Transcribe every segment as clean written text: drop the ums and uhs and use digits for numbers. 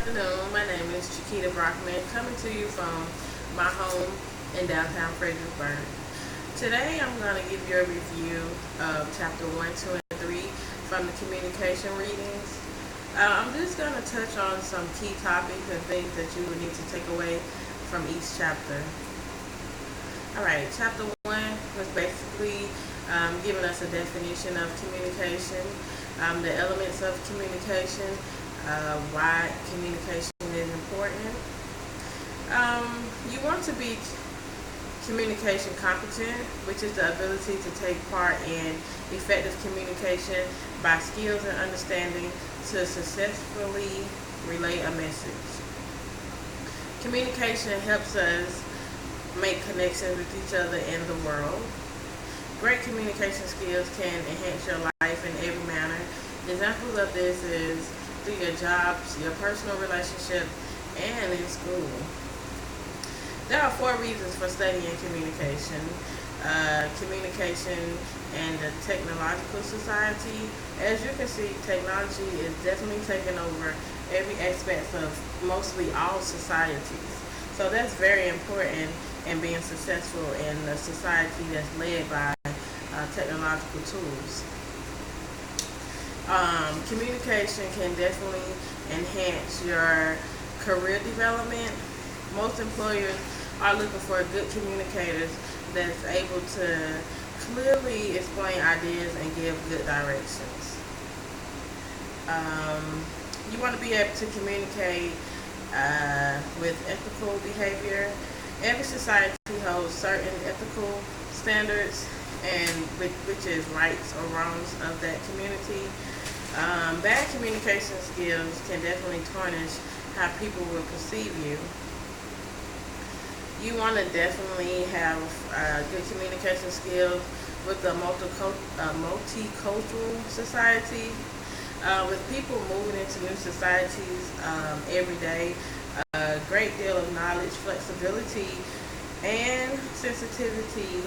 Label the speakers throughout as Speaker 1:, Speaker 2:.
Speaker 1: afternoon. My name is Chiquita Brockman, coming to you from my home in downtown Fredericksburg. Today I'm going to give you a review of chapter 1, 2, and 3 from the communication readings. I'm just going to touch on some key topics and things that you would need to take away from each chapter. Alright, chapter 1 was basically giving us a definition of communication, the elements of communication, why communication is important. You want to be communication competent, which is the ability to take part in effective communication by skills and understanding to successfully relay a message. Communication helps us make connections with each other in the world. Great communication skills can enhance your life in every manner. Examples of this is through your jobs, your personal relationship, and in school. There are 4 reasons for studying communication. Communication and the technological society. As you can see, technology is definitely taking over every aspect of mostly all societies. So that's very important in being successful in a society that's led by technological tools. Communication can definitely enhance your career development. Most employers are looking for good communicators that's able to clearly explain ideas and give good directions. You want to be able to communicate with ethical behavior. Every society holds certain ethical standards, and which is rights or wrongs of that community. Bad communication skills can definitely tarnish how people will perceive you. You want to definitely have good communication skills with a multicultural society. With people moving into new societies every day, a great deal of knowledge, flexibility, and sensitivity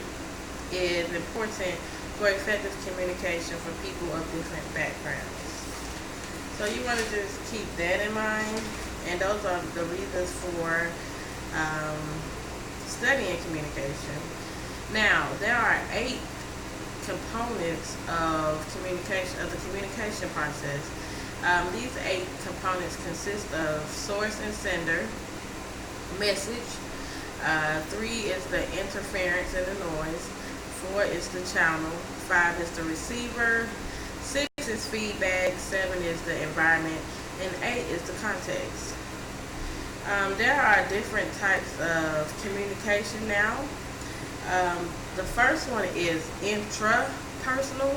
Speaker 1: is important for effective communication for people of different backgrounds. So you want to just keep that in mind, and those are the reasons for studying communication. Now, there are 8 components of communication, of the communication process. These 8 components consist of source and sender, message, 3 is the interference and the noise, 4 is the channel, 5 is the receiver, 6 is feedback, 7 is the environment, and 8 is the context. There are different types of communication now. The first one is intrapersonal.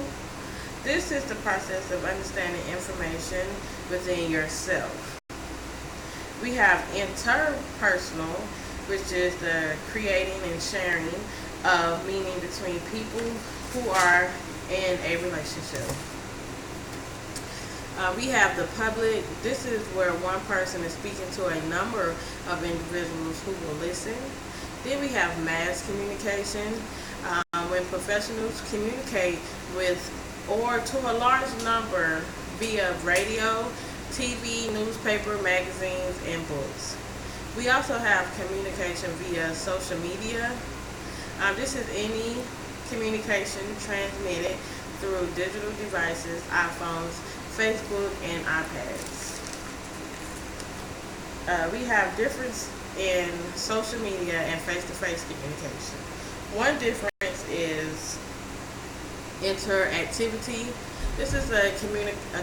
Speaker 1: This is the process of understanding information within yourself. We have interpersonal, which is the creating and sharing of meaning between people who are in a relationship. We have the public. This is where one person is speaking to a number of individuals who will listen. Then we have mass communication, when professionals communicate with or to a large number via radio, TV, newspaper, magazines, and books. We also have communication via social media. This is any communication transmitted through digital devices, iPhones, Facebook, and iPads. We have difference in social media and face-to-face communication. One difference is interactivity. This is a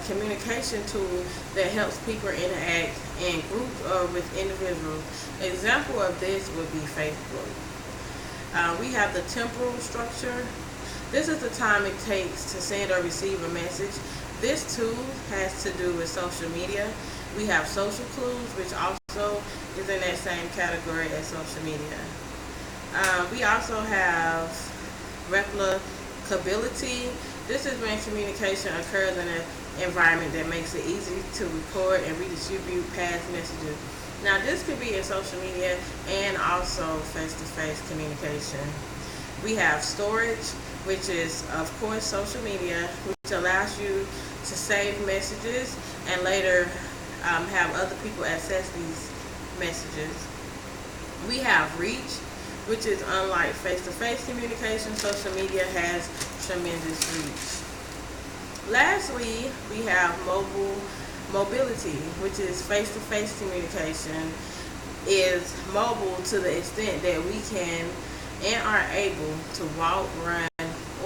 Speaker 1: communication tool that helps people interact in groups or with individuals. An example of this would be Facebook. We have the temporal structure. This is the time it takes to send or receive a message. This tool has to do with social media. We have social clues, which also is in that same category as social media. We also have replicability. This is when communication occurs in an environment that makes it easy to record and redistribute past messages. Now, this could be in social media and also face-to-face communication. We have storage, which is, of course, social media, which allows you to save messages and later have other people access these messages. We have reach, which is unlike face-to-face communication. Social media has tremendous reach. Lastly, we have mobility, which is face-to-face communication, is mobile to the extent that we can and are able to walk, run,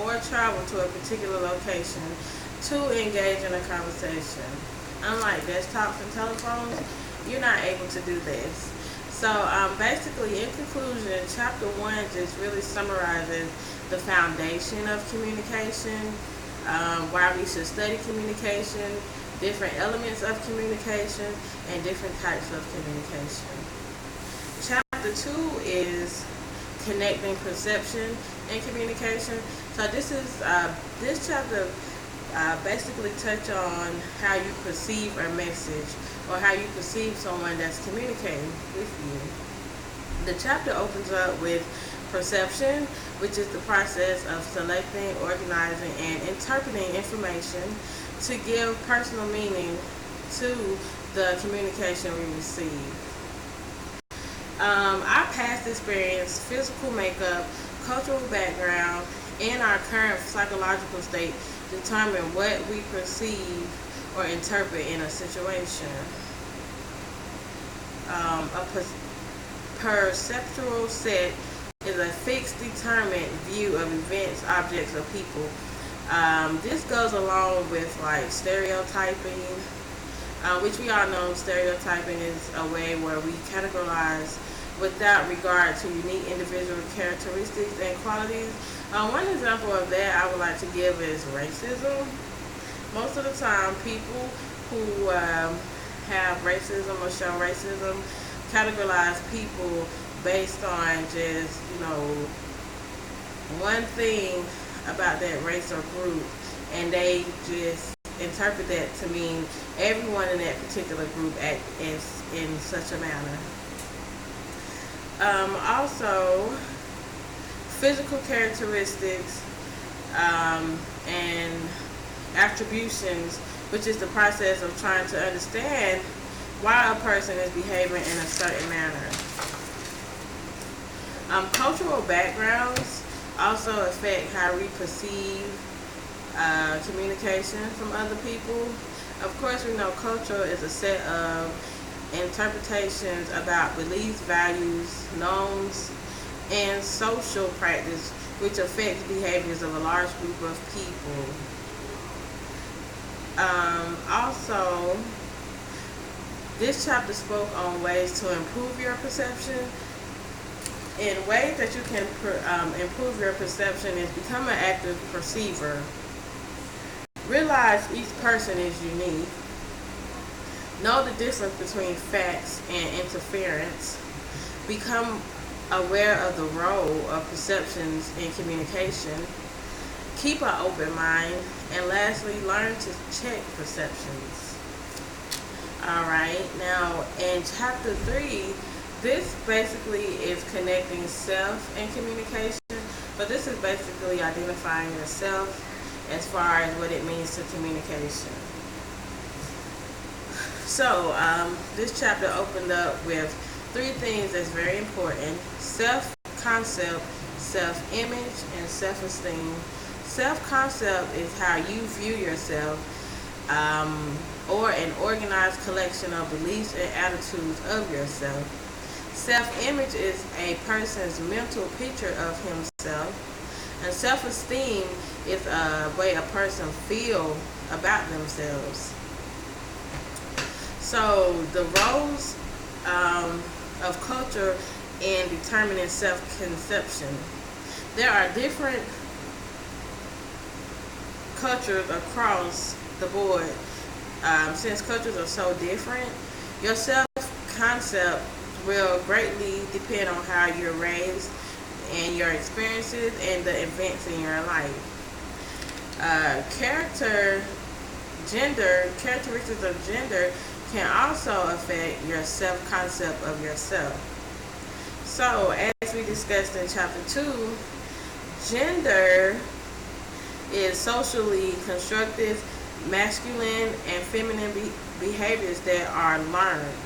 Speaker 1: or travel to a particular location to engage in a conversation. Unlike desktops and telephones, you're not able to do this. So basically, in conclusion, chapter 1 just really summarizes the foundation of communication, why we should study communication, different elements of communication, and different types of communication. Chapter 2 is connecting perception and communication. So this chapter basically touch on how you perceive a message or how you perceive someone that's communicating with you. The chapter opens up with perception, which is the process of selecting, organizing, and interpreting information to give personal meaning to the communication we receive. Our past experience, physical makeup, cultural background, and our current psychological state determine what we perceive or interpret in a situation. A perceptual set is a fixed, determined view of events, objects, or people. This goes along with like stereotyping, which we all know stereotyping is a way where we categorize without regard to unique individual characteristics and qualities. One example of that I would like to give is racism. Most of the time, people who have racism or show racism categorize people based on just, one thing about that race or group, and they just interpret that to mean everyone in that particular group acts in such a manner. Also, physical characteristics and attributions, which is the process of trying to understand why a person is behaving in a certain manner. Cultural backgrounds also affect how we perceive communication from other people. Of course, we know culture is a set of interpretations about beliefs, values, norms, and social practice, which affects behaviors of a large group of people. Also, this chapter spoke on ways to improve your perception. In ways that you can improve your perception is become an active perceiver. Realize each person is unique. Know the difference between facts and interference. Become aware of the role of perceptions in communication. Keep an open mind. And lastly, learn to check perceptions. Alright, now in chapter 3, this basically is connecting self and communication. But this is basically identifying yourself as far as what it means to communication. So, this chapter opened up with 3 things that's very important: self-concept, self-image, and self-esteem. Self-concept is how you view yourself, or an organized collection of beliefs and attitudes of yourself. Self-image is a person's mental picture of himself, and self-esteem is a way a person feels about themselves. So the roles of culture in determining self-conception. There are different cultures across the board. Since cultures are so different, your self-concept will greatly depend on how you're raised and your experiences and the events in your life. Characteristics of gender can also affect your self-concept of yourself. So, as we discussed in chapter 2, gender is socially constructed. Masculine and feminine behaviors that are learned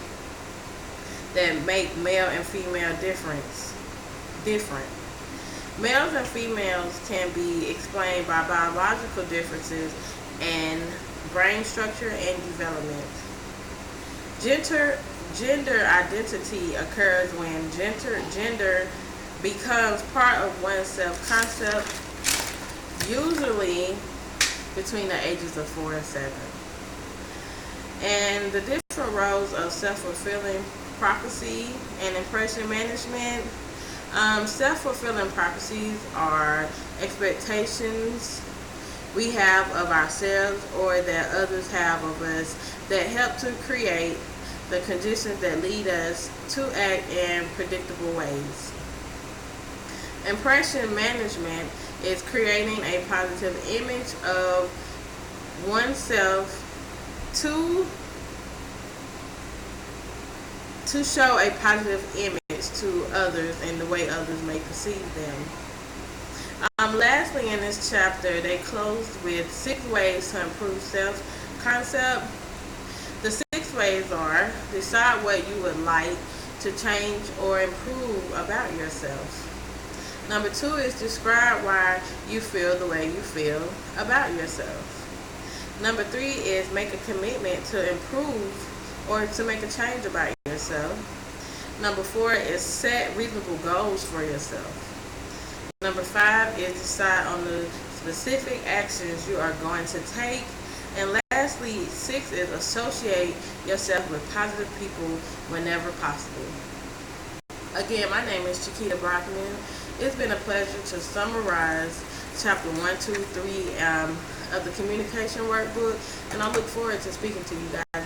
Speaker 1: that make male and female different. Males and females can be explained by biological differences in brain structure and development. Gender identity occurs when gender becomes part of one's self-concept, usually between the ages of 4 and 7. And the different roles of self-fulfilling prophecy and impression management. Self-fulfilling prophecies are expectations we have of ourselves or that others have of us that help to create the conditions that lead us to act in predictable ways. Impression management is creating a positive image of oneself to show a positive image to others and the way others may perceive them. Lastly, in this chapter, they closed with 6 ways to improve self-concept. The 6 ways are: decide what you would like to change or improve about yourself. Number 2 is describe why you feel the way you feel about yourself. Number 3 is make a commitment to improve or to make a change about yourself. Number 4 is set reasonable goals for yourself. Number 5 is decide on the specific actions you are going to take. And lastly, 6 is associate yourself with positive people whenever possible. Again, my name is Chiquita Brockman. It's been a pleasure to summarize chapter 1, 2, 3 of the communication workbook, and I look forward to speaking to you guys